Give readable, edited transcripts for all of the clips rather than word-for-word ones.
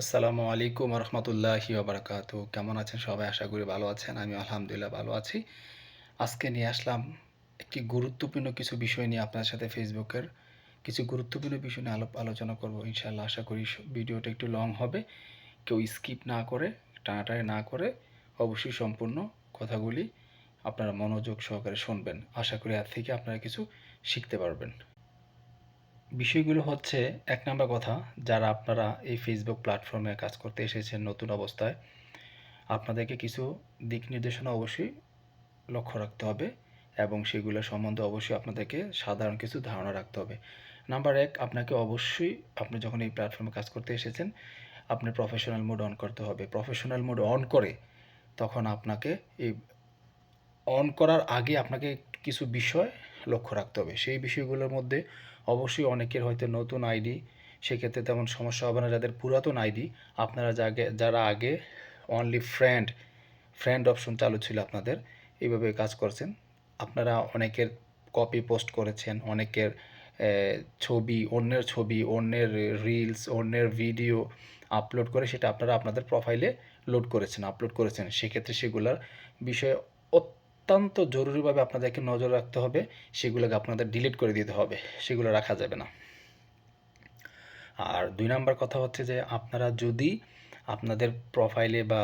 আসসালামু আলাইকুম রহমতুল্লাহি ওবরাকাতু। কেমন আছেন সবাই? আশা করি ভালো আছেন। আমি আলহামদুলিল্লাহ ভালো আছি। আজকে নিয়ে আসলাম একটি গুরুত্বপূর্ণ কিছু বিষয় নিয়ে আপনার সাথে ফেসবুকের কিছু গুরুত্বপূর্ণ বিষয় নিয়ে আলোচনা করব ইনশাআল্লাহ। আশা করি ভিডিওটা একটু লং হবে। কেউ স্কিপ না করে, টানাটানি না করে অবশ্যই সম্পূর্ণ কথাগুলি আপনারা মনোযোগ সহকারে শুনবেন। আশা করি এর থেকে আপনারা কিছু শিখতে পারবেন। বিষয়গুলো হচ্ছে, এক নাম্বার কথা, যারা আপনারা এই ফেসবুক প্ল্যাটফর্মে কাজ করতে এসেছেন নতুন অবস্থায়, আপনাদেরকে কিছু দিক নির্দেশনা অবশ্যই লক্ষ্য রাখতে হবে এবং সেগুলো সম্বন্ধে অবশ্যই আপনাদেরকে সাধারণ কিছু ধারণা রাখতে হবে। নাম্বার ১, আপনাকে অবশ্যই আপনি যখন এই প্ল্যাটফর্মে কাজ করতে এসেছেন, আপনি প্রফেশনাল মোড অন করতে হবে। প্রফেশনাল মোড অন করে তখন আপনাকে এই অন করার আগে আপনাকে কিছু বিষয় লক্ষ্য রাখতে হবে। সেই বিষয়গুলোর মধ্যে অবশ্যই অনেকের হয়তো নতুন আইডি, সেক্ষেত্রে তেমন সমস্যা হবে না। যাদের পুরাতন আইডি, আপনারা যারা আগে অনলি ফ্রেন্ড অপশন চালু ছিল আপনাদের, এইভাবে কাজ করছেন, আপনারা অনেকের কপি পোস্ট করেছেন, অনেকের ছবি, অন্যের রিলস, অন্যের ভিডিও আপলোড করে সেটা আপনারা আপনাদের প্রোফাইলে আপলোড করেছেন। সেক্ষেত্রে সেগুলোর বিষয়ে অত্যন্ত জরুরিভাবে আপনাদেরকে নজর রাখতে হবে। সেগুলোকে আপনাদের ডিলিট করে দিতে হবে, সেগুলো রাখা যাবে না। আর ২ নাম্বার কথা হচ্ছে যে, আপনারা যদি আপনাদের প্রোফাইলে বা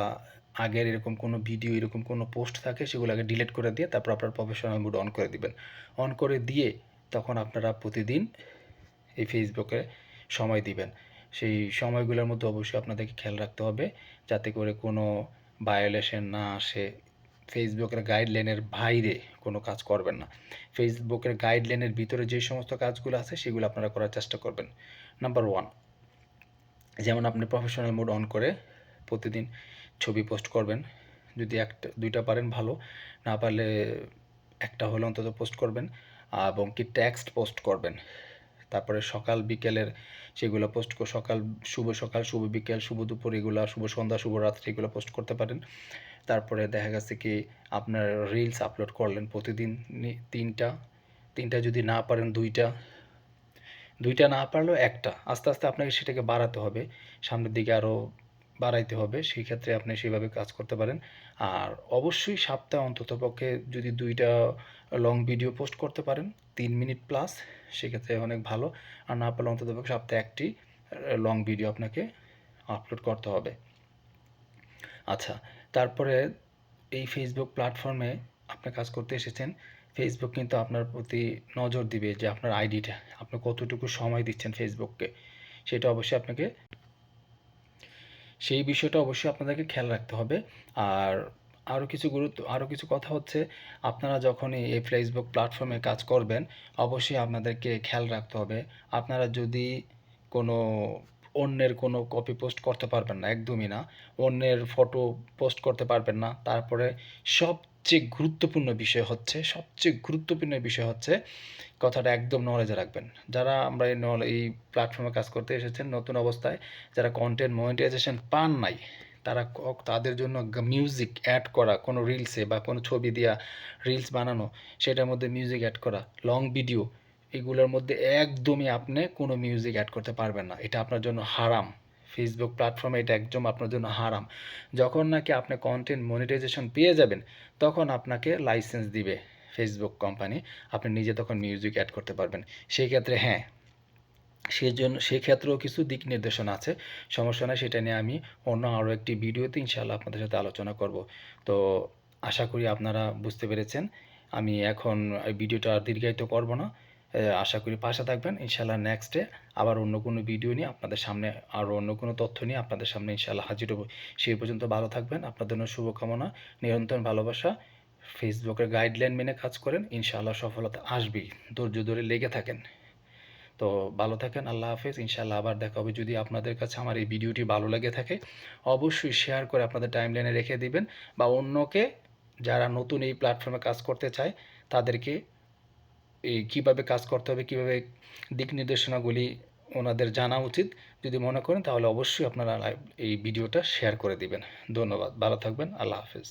আগের এরকম কোনো ভিডিও, এরকম কোনো পোস্ট থাকে, সেগুলোকে ডিলিট করে দিয়ে তারপর আপনার প্রফেশনাল মোড অন করে দিবেন। অন করে দিয়ে তখন আপনারা প্রতিদিন এই ফেসবুকে সময় দিবেন। সেই সময়গুলোর মধ্যে অবশ্যই আপনাদেরকে খেয়াল রাখতে হবে যাতে করে কোনো ভায়োলেশন না আসে। ফেসবুকের গাইডলাইনের বাইরে কোনো কাজ করবেন না। ফেসবুকের গাইডলাইনের ভিতরে যে সমস্ত কাজগুলো আছে সেগুলো আপনারা করার চেষ্টা করবেন। নাম্বার 1, যেমন আপনি প্রফেশনাল মোড অন করে প্রতিদিন ছবি পোস্ট করবেন। যদি 1টা 2টা পারেন ভালো, না পারলে 1টা হলে অন্তত পোস্ট করবেন। এবং কি টেক্সট পোস্ট করবেন। তারপরে সকাল বিকেলের সেগুলো শুভ সকাল, শুভ বিকেল, শুভ দুপুর, এগুলা শুভ সন্ধ্যা, শুভ রাত্রি, এগুলো পোস্ট করতে পারেন। তারপরে দেখা গেছে কি আপনার রিলস আপলোড করলেন প্রতিদিন 3টা, 3টা যদি না পারেন 2টা না পারলেও 1টা, আস্তে আস্তে আপনাকে সেটাকে বাড়াতে হবে, সামনের দিকে আরও বাড়াইতে হবে। সেই ক্ষেত্রে আপনি সেভাবে কাজ করতে পারেন। আর অবশ্যই সপ্তাহে অন্ততপক্ষে যদি 2টা লং ভিডিও পোস্ট করতে পারেন 3 মিনিট প্লাস, সেক্ষেত্রে অনেক ভালো। আর না পারলে অন্ততপক্ষে সপ্তাহে 1টি লং ভিডিও আপনাকে আপলোড করতে হবে। আচ্ছা, তারপরে এই ফেসবুক প্ল্যাটফর্মে আপনি কাজ করতে এসেছেন, ফেসবুক কিন্তু আপনার প্রতি নজর দিবে যে আপনার আইডিটা, আপনি কতটুকু সময় দিচ্ছেন ফেসবুককে, সেটা অবশ্যই আপনাকে, সেই বিষয়টা অবশ্যই আপনাদেরকে খেয়াল রাখতে হবে। আর আরও কিছু কথা হচ্ছে, আপনারা যখনই এই ফেসবুক প্ল্যাটফর্মে কাজ করবেন, অবশ্যই আপনাদেরকে খেয়াল রাখতে হবে, আপনারা যদি কোনো অন্যের কোনো কপি পোস্ট করতে পারবেন না, একদমই না। অন্যের ফটো পোস্ট করতে পারবেন না। তারপরে সবচেয়ে গুরুত্বপূর্ণ বিষয় হচ্ছে, কথাটা একদম নলেজে রাখবেন। যারা আমরা এই প্ল্যাটফর্মে কাজ করতে এসেছেন নতুন অবস্থায়, যারা কন্টেন্ট মনিটাইজেশন পান নাই, তাদের জন্য মিউজিক অ্যাড করা, কোনো রিলসে বা কোনো ছবি দিয়া রিলস বানানো, সেটার মধ্যে মিউজিক অ্যাড করা, লং ভিডিও, এগুলোর মধ্যে একদমই আপনি কোনো মিউজিক অ্যাড করতে পারবেন না। এটা আপনার জন্য হারাম। ফেসবুক প্ল্যাটফর্মে এটা একদম আপনার জন্য হারাম। যখন নাকি আপনি কন্টেন্ট মনিটাইজেশন পেয়ে যাবেন, তখন আপনাকে লাইসেন্স দিবে ফেসবুক কোম্পানি, আপনি নিজে তখন মিউজিক অ্যাড করতে পারবেন। সেই ক্ষেত্রে হ্যাঁ, সেক্ষেত্রেও কিছু দিক নির্দেশনা আছে, সমস্যা নাই, সেটা নিয়ে আমি অন্য আরও একটি ভিডিওতে ইনশাআল্লাহ আপনাদের সাথে আলোচনা করব। তো আশা করি আপনারা বুঝতে পেরেছেন। আমি এখন এই ভিডিওটা আর দীর্ঘায়িত করব না। আশা করি পাশে থাকবেন। ইনশাআল্লাহ নেক্সটে আবার অন্য কোনো ভিডিও নিয়ে আপনাদের সামনে, আরও অন্য কোনো তথ্য নিয়ে আপনাদের সামনে ইনশাআল্লাহ হাজির হব। সেই পর্যন্ত ভালো থাকবেন। আপনাদের জন্য শুভকামনা, নিরন্তর ভালোবাসা। ফেসবুকের গাইডলাইন মেনে কাজ করেন, ইনশাআল্লাহ সফলতা আসবেই। ধৈর্য ধরে লেগে থাকেন। তো ভালো থাকেন, আল্লাহ হাফেজ। ইনশাআল্লাহ আবার দেখা হবে। যদি আপনাদের কাছে আমার এই ভিডিওটি ভালো লেগে থাকে, অবশ্যই শেয়ার করে আপনাদের টাইমলাইনে রেখে দিবেন, বা অন্যকে, যারা নতুন এই প্ল্যাটফর্মে কাজ করতে চায়, তাদেরকে এই কীভাবে কাজ করতে হবে, কীভাবে দিক নির্দেশনাগুলি ওনাদের জানা উচিত যদি মনে করেন, তাহলে অবশ্যই আপনারা এই ভিডিওটা শেয়ার করে দিবেন। ধন্যবাদ, ভালো থাকবেন, আল্লাহ হাফেজ।